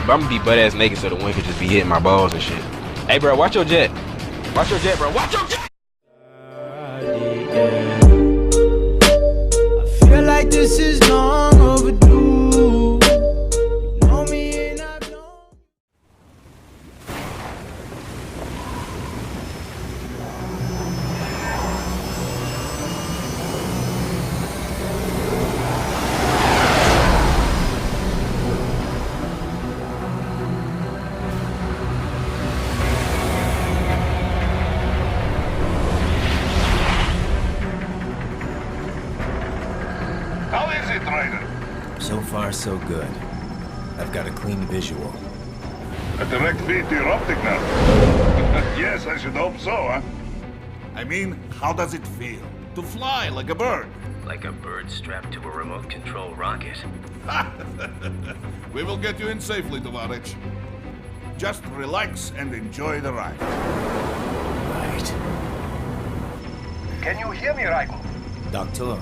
But I'm gonna be butt ass naked so the wind could just be hitting my balls and shit. Hey, bro, watch your jet. Watch your jet, bro. Watch your jet! I feel like this is long overdue. You know me and I've known. How is it, Ryder? So far, so good. I've got a clean visual. A direct feed to your optic now. Yes, I should hope so, huh? I mean, how does it feel? To fly like a bird? Like a bird strapped to a remote control rocket. We will get you in safely, Tovarich. Just relax and enjoy the ride. Right. Can you hear me, Raiden? Doctor,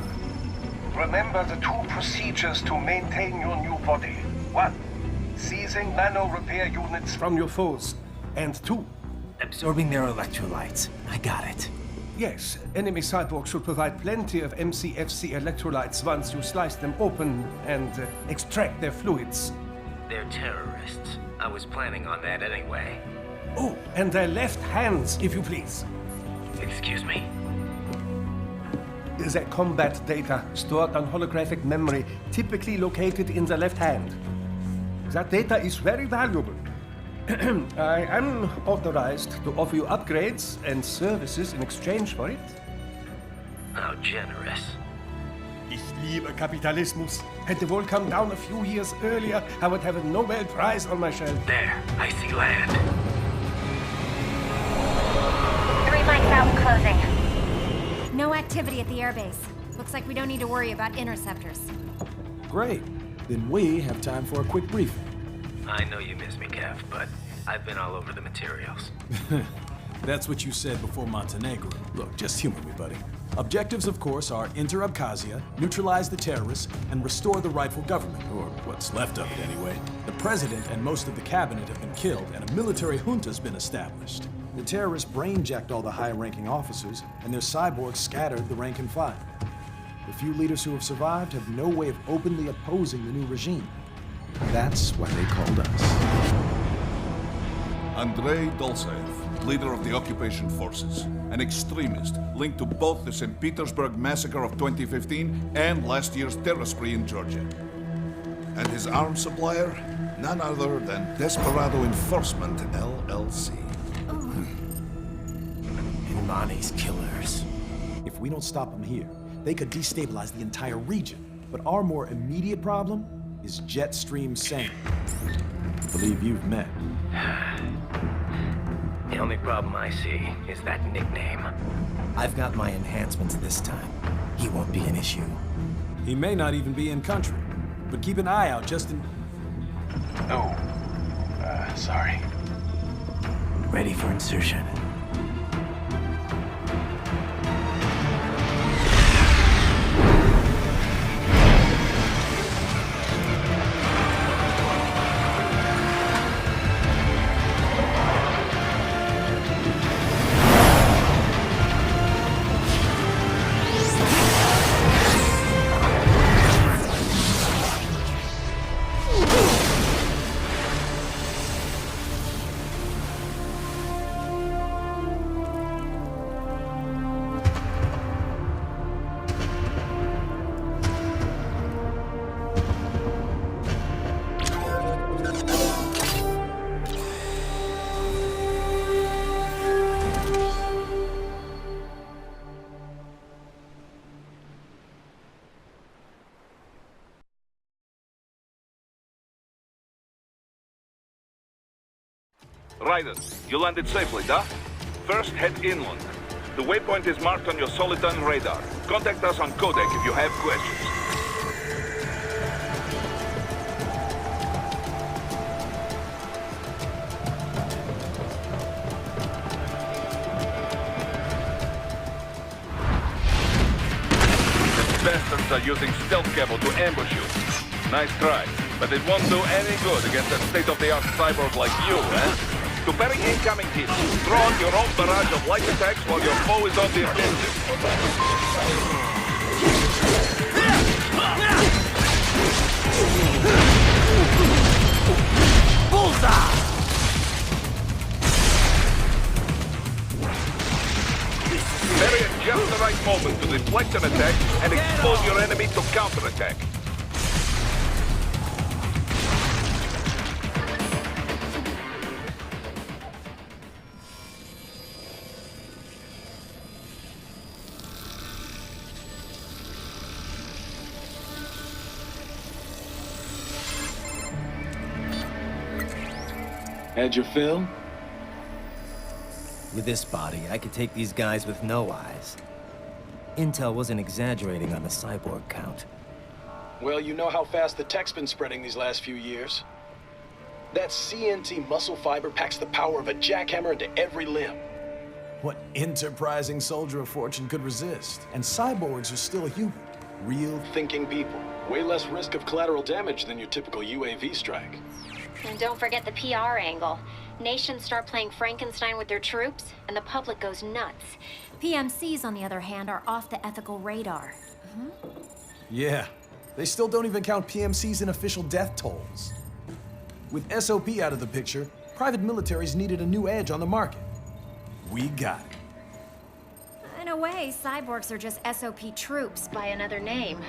Remember the two procedures to maintain your new body. 1. Seizing nano repair units from your foes. And 2, absorbing their electrolytes. I got it. yes, enemy cyborgs should provide plenty of MCFC electrolytes once you slice them open and extract their fluids. They're terrorists. I was planning on that anyway. Oh, and their left hands, if you please. Excuse me? Their combat data stored on holographic memory, typically located in the left hand. That data is very valuable. I am authorized to offer you upgrades and services in exchange for it. How generous. Ich liebe Kapitalismus. Had the world come down a few years earlier, I would have a Nobel Prize on my shelf. There, I see land. 3 mics out and closing. No activity at the airbase. Looks like we don't need to worry about interceptors. Great. Then we have time for a quick briefing. I know you miss me, Kev, but I've been all over the materials. That's what you said before Montenegro. Look, just humor me, buddy. Objectives, of course, are enter Abkhazia, neutralize the terrorists, and restore the rightful government, or what's left of it anyway. The president and most of the cabinet have been killed, and a military junta's been established. The terrorists brain-jacked all the high-ranking officers, and their cyborgs scattered the rank and file. The few leaders who have survived have no way of openly opposing the new regime. That's why they called us. Andrei Dolzaev, leader of the occupation forces, an extremist linked to both the St. Petersburg massacre of 2015 and last year's terror spree in Georgia. And his arms supplier, none other than Desperado Enforcement, LLC. Imani's killers. If we don't stop them here, they could destabilize the entire region. But our more immediate problem is Jetstream Sam. I believe you've met. The only problem I see is that nickname. I've got my enhancements this time. He won't be an issue. He may not even be in country, but keep an eye out just in... Oh, sorry. Ready for insertion. Ryder, you landed safely, da? First, head inland. The waypoint is marked on your Soliton radar. Contact us on codec if you have questions. The bastards are using stealth cable to ambush you. Nice try. But it won't do any good against a state-of-the-art cyborg like you, eh? To parry incoming hits, throw out your own barrage of light attacks while your foe is on the offensive. Bullseye! Parry at just the right moment to deflect an attack and expose your enemy to counterattack. Had your fill? With this body, I could take these guys with no eyes. Intel wasn't exaggerating on the cyborg count. Well, you know how fast the tech's been spreading these last few years. That CNT muscle fiber packs the power of a jackhammer into every limb. What enterprising soldier of fortune could resist? And cyborgs are still human. Real thinking people. Way less risk of collateral damage than your typical UAV strike. And don't forget the PR angle. Nations start playing Frankenstein with their troops, and the public goes nuts. PMCs, on the other hand, are off the ethical radar. Yeah, they still don't even count PMCs in official death tolls. With SOP out of the picture, private militaries needed a new edge on the market. We got it. In a way, cyborgs are just SOP troops by another name.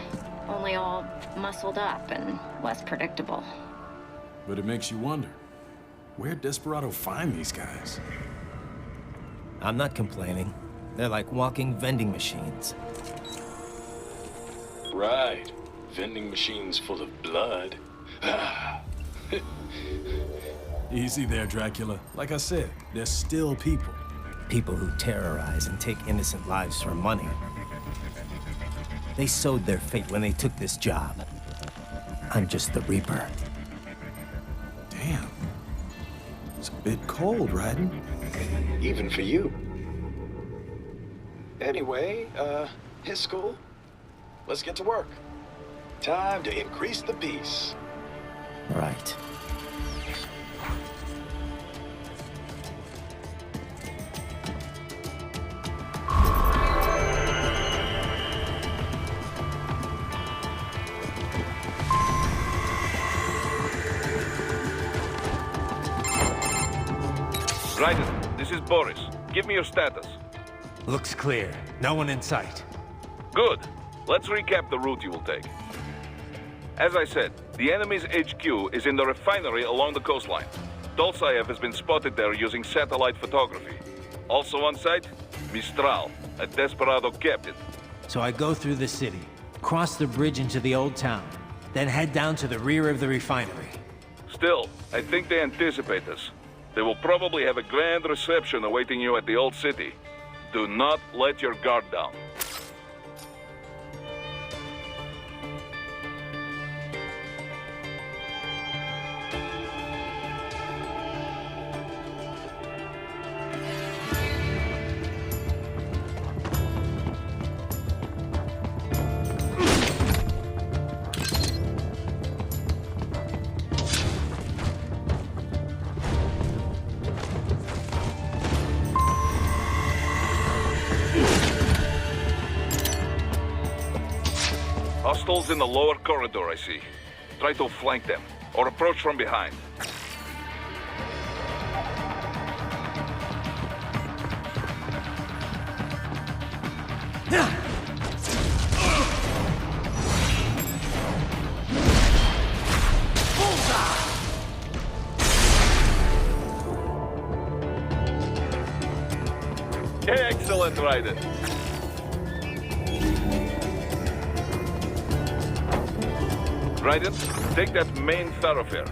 Only all muscled up and less predictable. But it makes you wonder, where'd Desperado find these guys? I'm not complaining. They're like walking vending machines. Right. Vending machines full of blood. Easy there, Dracula. Like I said, they're still people. People who terrorize and take innocent lives for money. They sowed their fate when they took this job. I'm just the Reaper. Damn. It's a bit cold, Raiden. Even for you. Anyway, his school. Let's get to work. Time to increase the peace. Right. Raiden, this is Boris. Give me your status. Looks clear. No one in sight. Good. Let's recap the route you will take. As I said, the enemy's HQ is in the refinery along the coastline. Dolzaev has been spotted there using satellite photography. Also on site, Mistral, a Desperado captain. So I go through the city, cross the bridge into the old town, then head down to the rear of the refinery. Still, I think they anticipate us. They will probably have a grand reception awaiting you at the old city. Do not let your guard down. Hostiles in the lower corridor, I see. Try to flank them, or approach from behind. Excellent, Raiden. Raiden, take that main thoroughfare.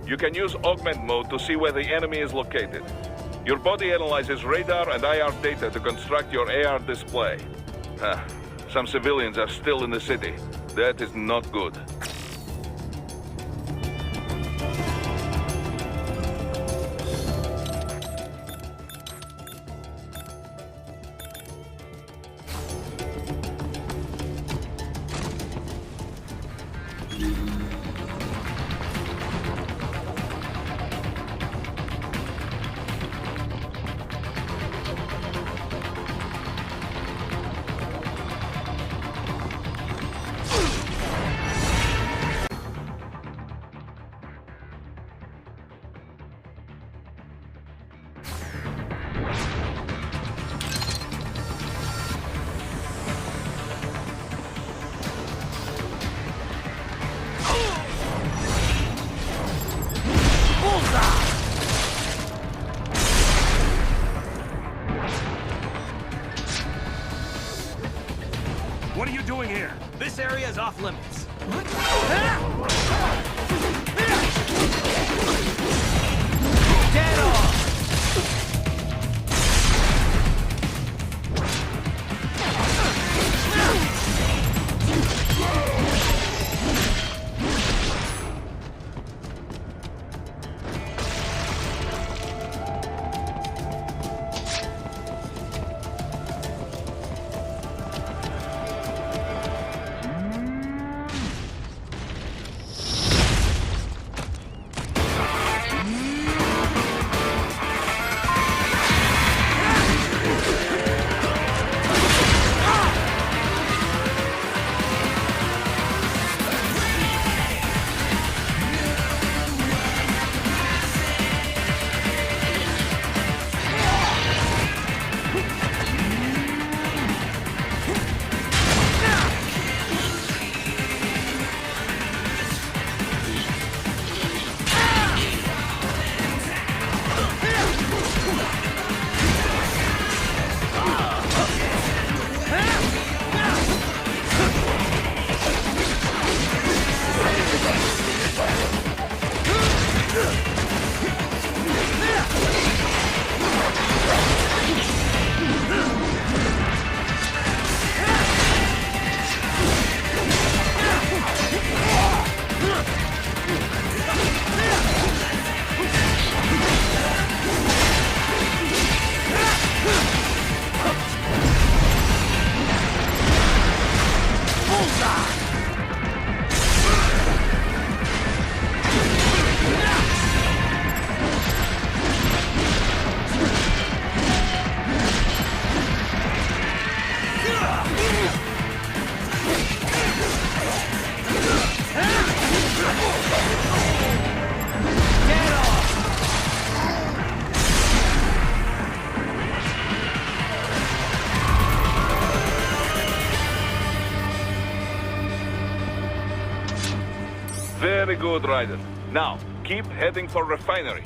You can use augment mode to see where the enemy is located. Your body analyzes radar and IR data to construct your AR display. Some civilians are still in the city. That is not good. This area is off limits. Get off! Very good, Ryder. Now, keep heading for refinery.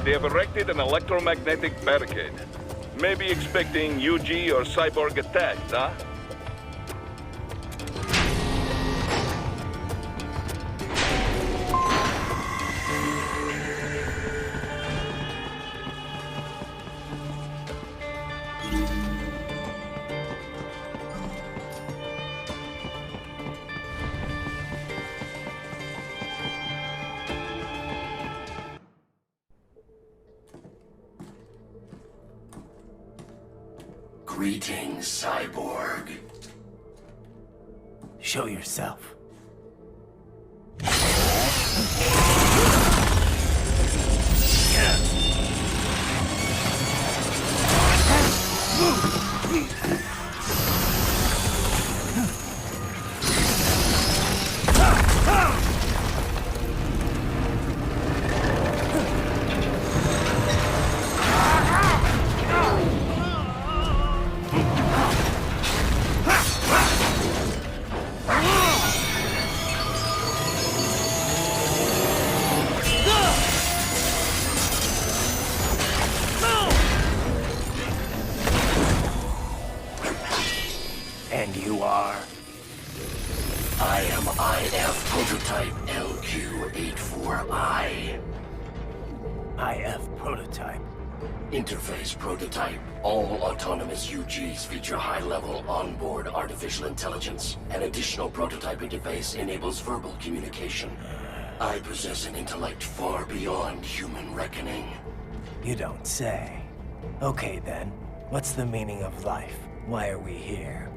They have erected an electromagnetic barricade. Maybe expecting UG or Cyborg attacks, huh? Greetings, cyborg. Show yourself. And you are? I am IF Prototype LQ84I. IF Prototype. Interface Prototype. All autonomous UGs feature high-level onboard artificial intelligence. An additional prototype interface enables verbal communication. I possess an intellect far beyond human reckoning. You don't say. Okay then, what's the meaning of life? Why are we here?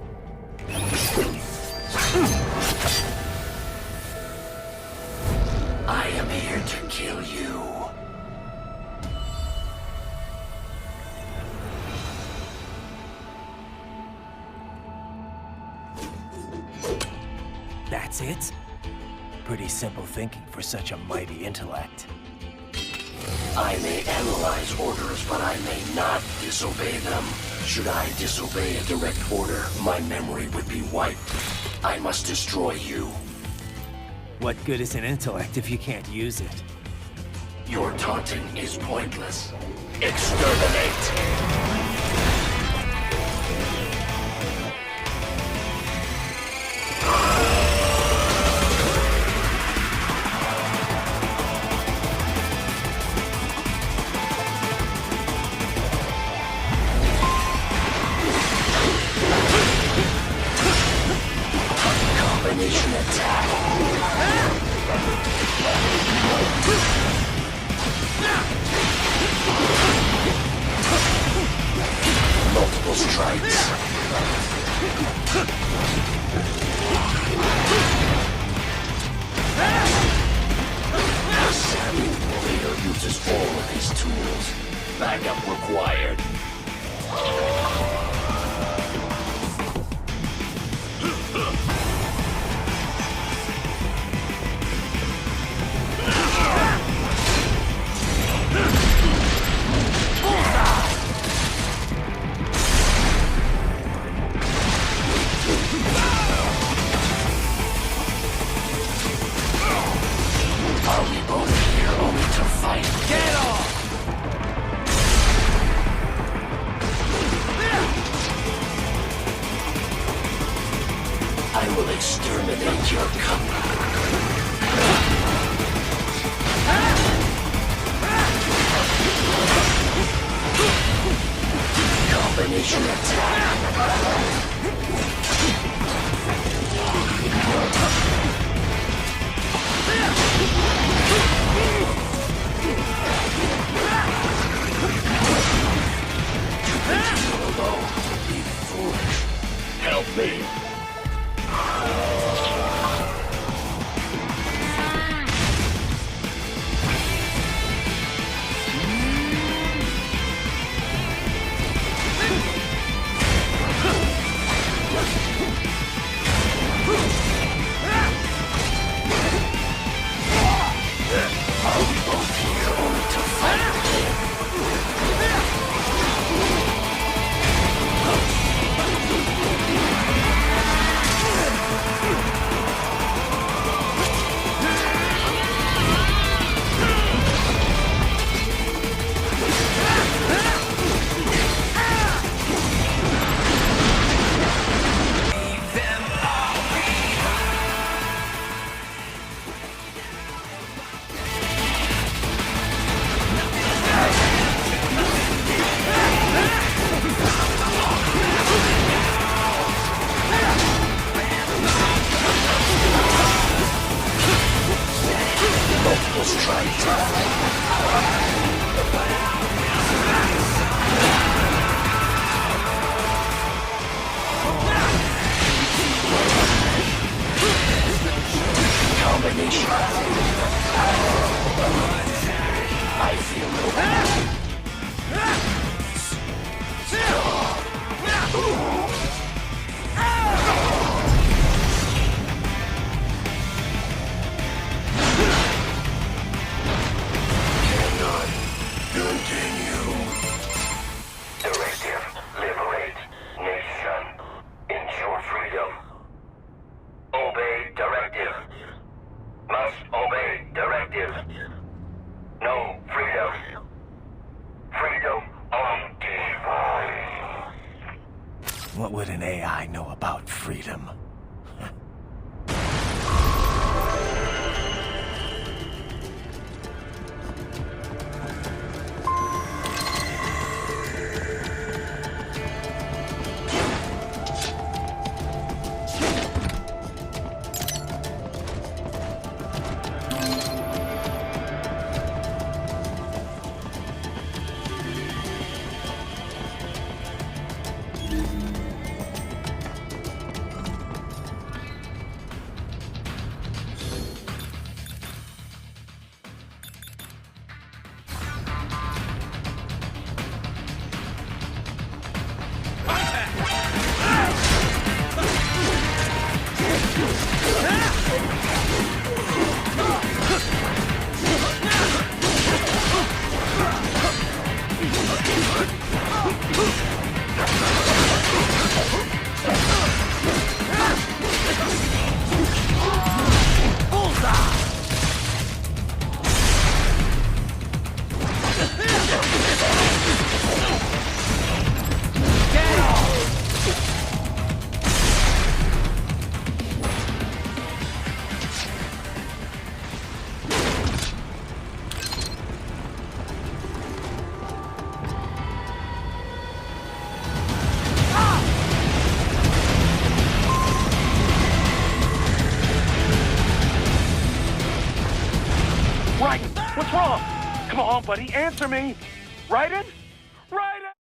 I am here to kill you. That's it? Pretty simple thinking for such a mighty intellect. I may analyze orders, but I may not disobey them. Should I disobey a direct order, my memory would be wiped. I must destroy you. What good is an intellect if you can't use it? Your taunting is pointless. Exterminate! Combination attack. Multiple strikes. The savvy warrior uses all of his tools. Backup required. Are we both here only to fight? Get off! I will exterminate your company. Combination attack. Alone, be foolish. Help me. I feel no pain. Cannot continue. Directive, liberate nation. Ensure freedom. Obey directive. Must obey directive. No freedom. Freedom undefined. What would an AI know about freedom? What's wrong? Come on, buddy, answer me. Raiden? Raiden!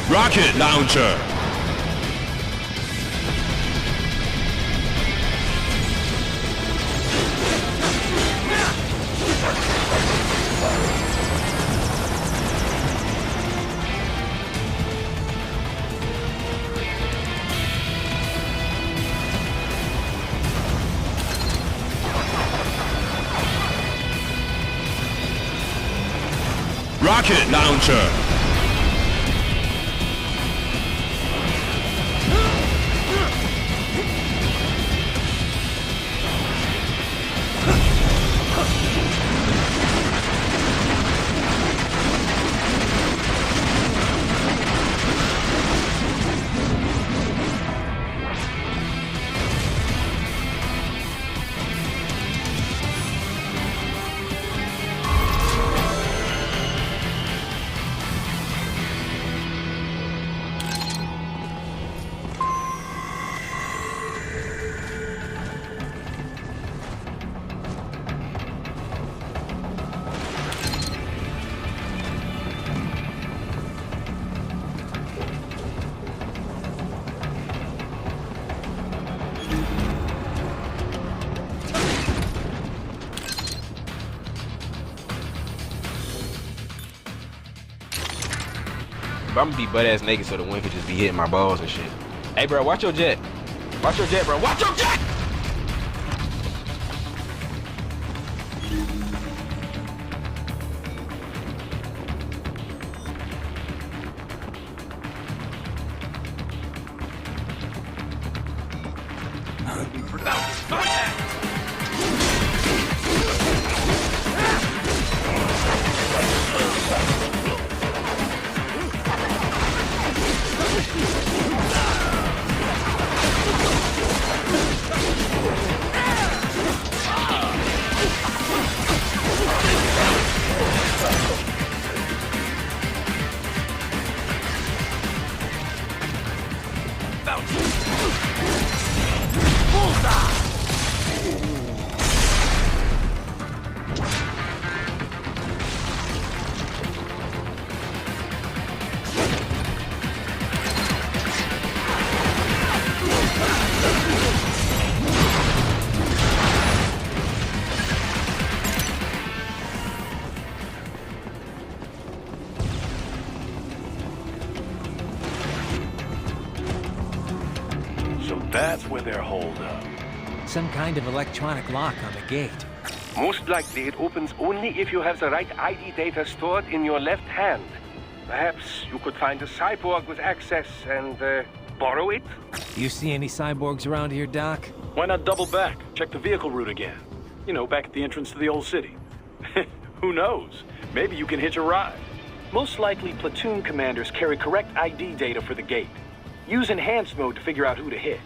Rocket launcher. Rocket launcher. But I'm gonna be butt ass naked so the wind could just be hitting my balls and shit. Hey, bro, watch your jet. Watch your jet, bro. Watch your jet! their holdup? Some kind of electronic lock on the gate. Most likely it opens only if you have the right ID data stored in your left hand. Perhaps you could find a cyborg with access and borrow it? You see any cyborgs around here, Doc? Why not double back? Check the vehicle route again. You know, back at the entrance to the old city. Who knows? Maybe you can hitch a ride. Most likely, platoon commanders carry correct ID data for the gate. Use enhanced mode to figure out who to hit.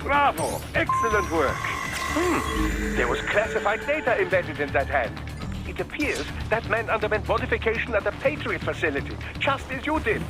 Bravo! Excellent work! There was classified data embedded in that hand. It appears that man underwent modification at the Patriot facility, just as you did.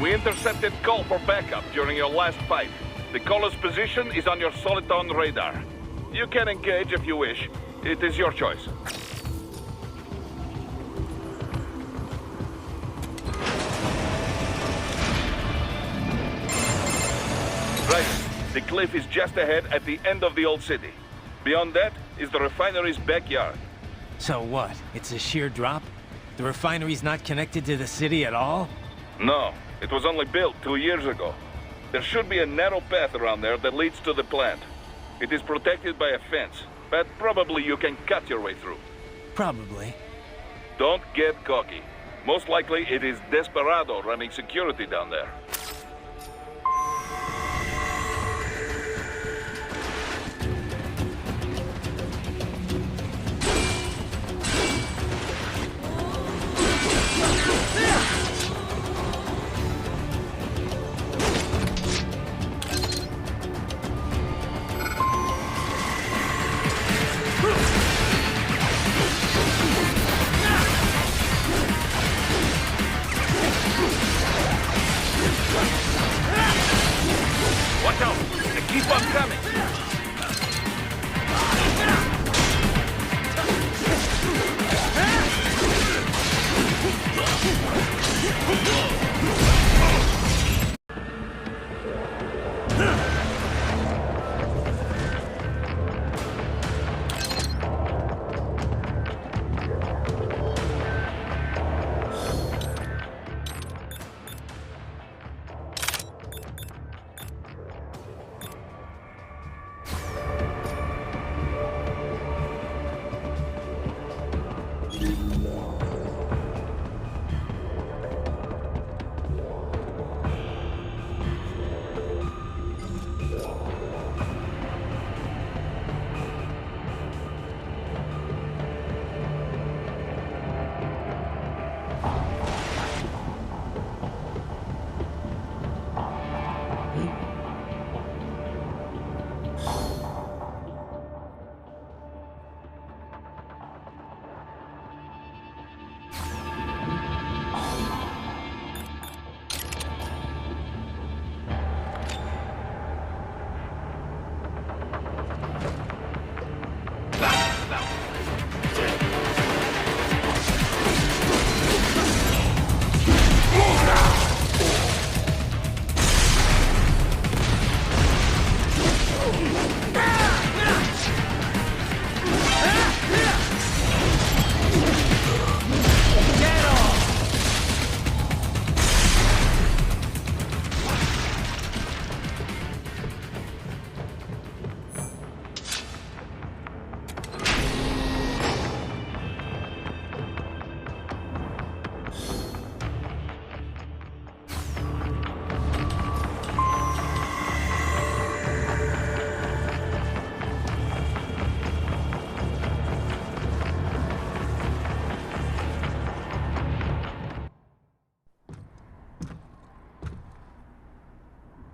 We intercepted call for backup during your last fight. The caller's position is on your Soliton radar. You can engage if you wish. It is your choice. Right. The cliff is just ahead at the end of the old city. Beyond that is the refinery's backyard. So what? It's a sheer drop? The refinery's not connected to the city at all? No, it was only built 2 years ago. There should be a narrow path around there that leads to the plant. It is protected by a fence, but probably you can cut your way through. Probably. Don't get cocky. Most likely it is Desperado running security down there. Watch out! They keep on coming!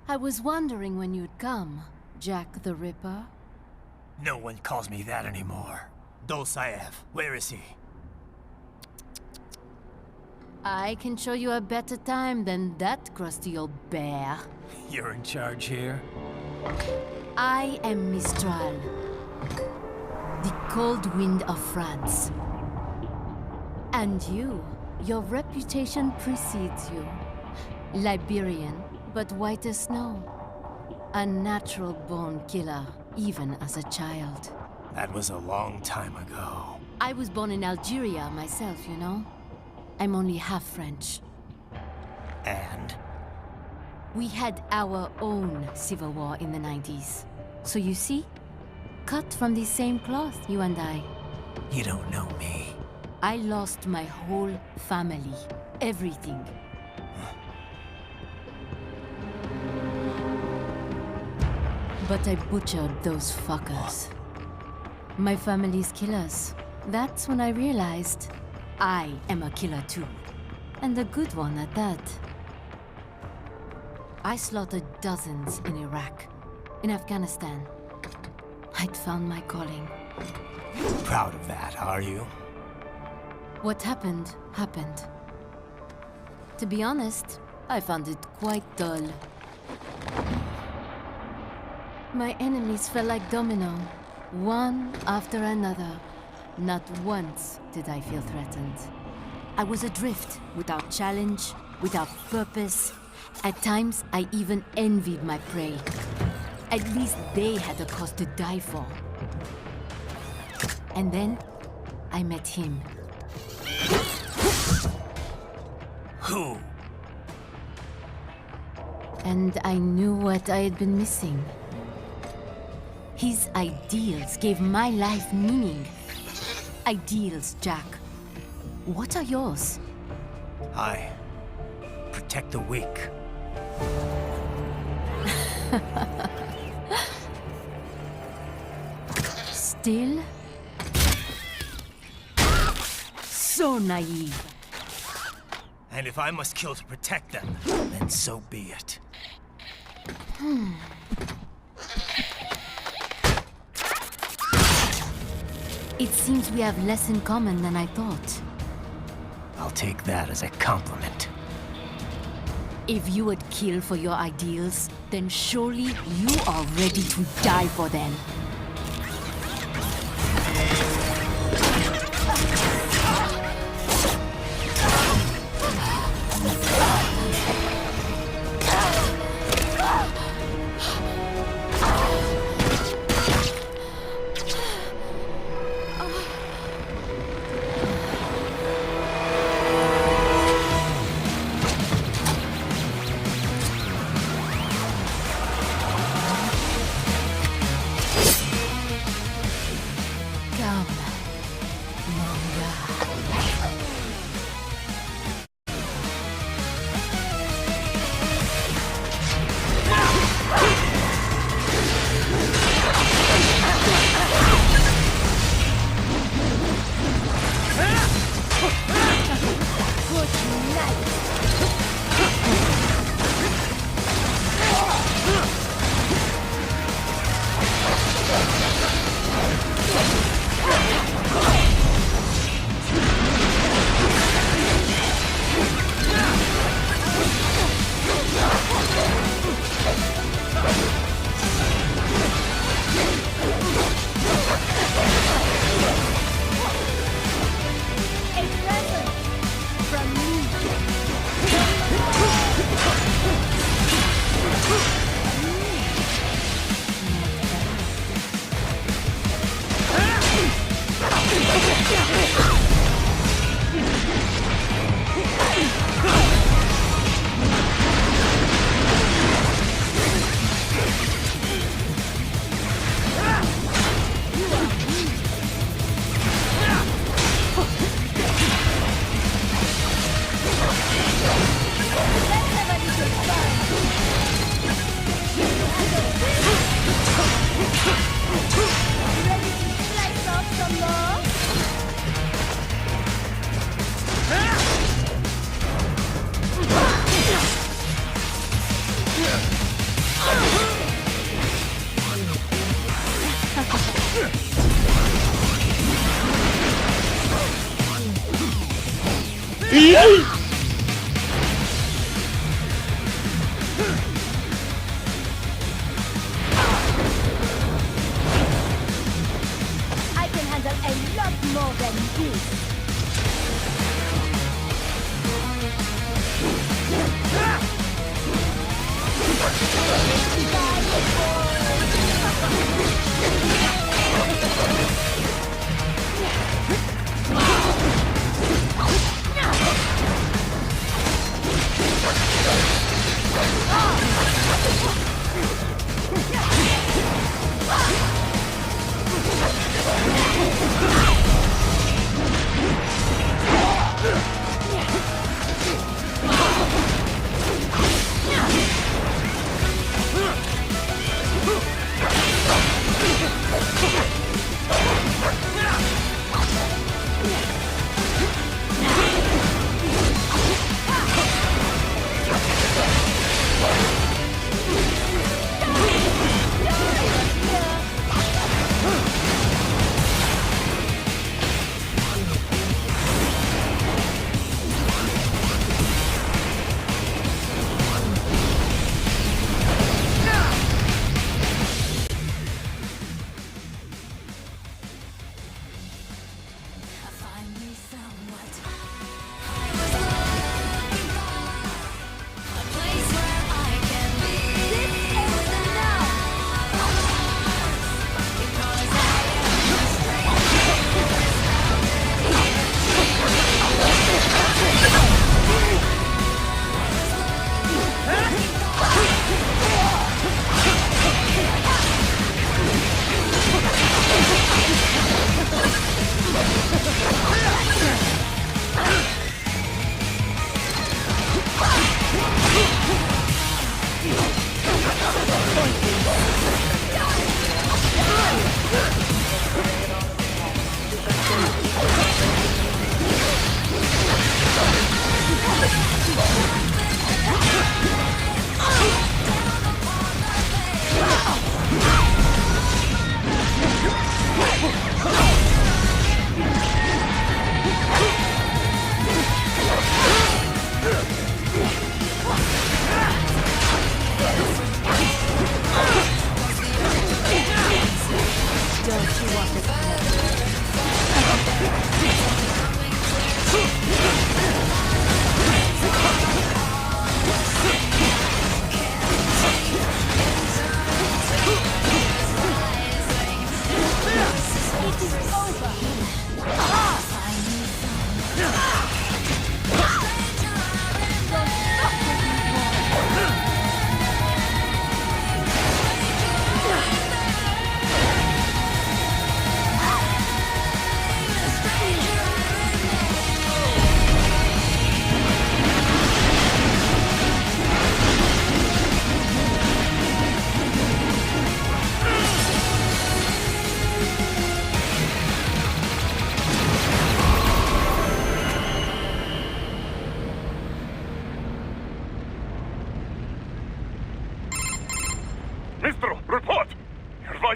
I was wondering when you'd come, Jack the Ripper. No one calls me that anymore. Dolsaev, where is he? I can show you a better time than that crusty old bear. You're in charge here? I am Mistral, the cold wind of France. And your reputation precedes you. Liberian, but white as snow. A natural-born killer, even as a child. That was a long time ago. I was born in Algeria myself, you know? I'm only half French. And? We had our own civil war in the 90s. So you see? Cut from the same cloth, you and I. You don't know me. I lost my whole family. Everything. But I butchered those fuckers. My family's killers. That's when I realized I am a killer too. And a good one at that. I slaughtered dozens in Iraq, in Afghanistan. I'd found my calling. Proud of that, are you? What happened, happened. To be honest, I found it quite dull. My enemies fell like domino, one after another. Not once did I feel threatened. I was adrift, without challenge, without purpose. At times, I even envied my prey. At least they had a cause to die for. And then, I met him. Who? And I knew what I had been missing. His ideals gave my life meaning. Ideals, Jack. What are yours? I protect the weak. Still? So naive. And if I must kill to protect them, then so be it. It seems we have less in common than I thought. I'll take that as a compliment. If you would kill for your ideals, then surely you are ready to die for them. I can handle a lot more than this.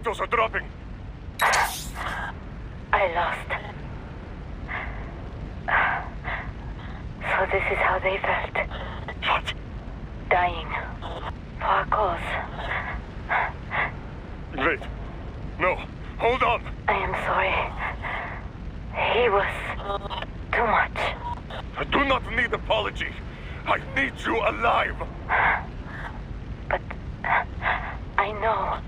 vitals are dropping. I lost. So this is how they felt. What? Dying. For a cause. Wait. No. Hold on. I am sorry. He was too much. I do not need apology. I need you alive. But I know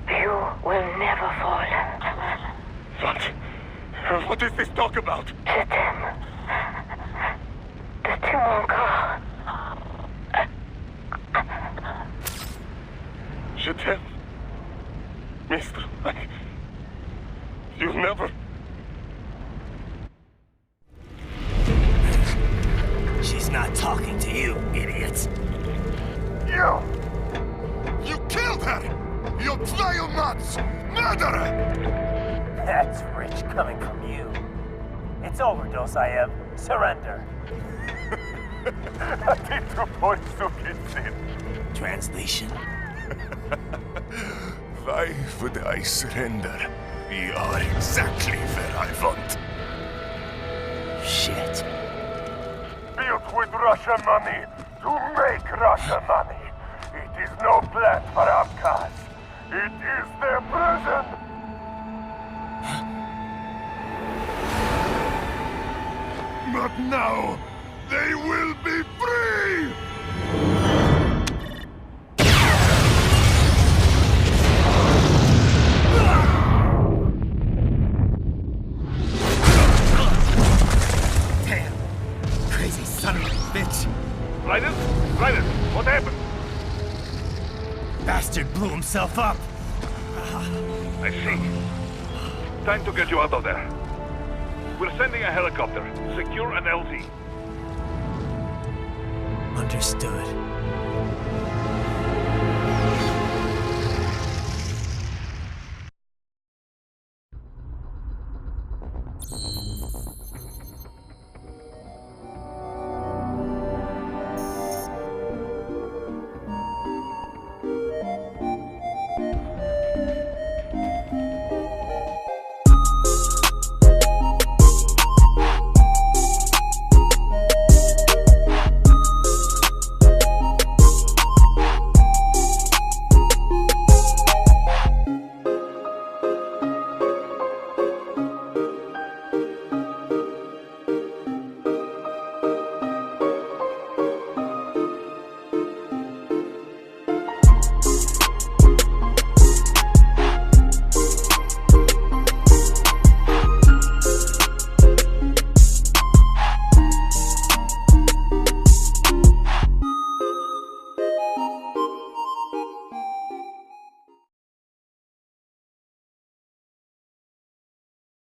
you will never fall. What? What is this talk about? Je t'aime. De tout mon corps. Je t'aime. Mister, you never... She's not talking to you, idiot. You! You killed her! You vile nuts! Murderer! That's rich coming from you. It's overdose, I have. Surrender. Translation? Why would I surrender? We are exactly where I want. Shit. Built with Russian money to make Russian money. It is no plan for outcasts. It is their prison. But now, they will be free! Damn! Crazy son of a bitch! Ryder? Ryder, what happened? Bastard blew himself up! I see. Time to get you out of there. We're sending a helicopter. Secure an LZ. Understood.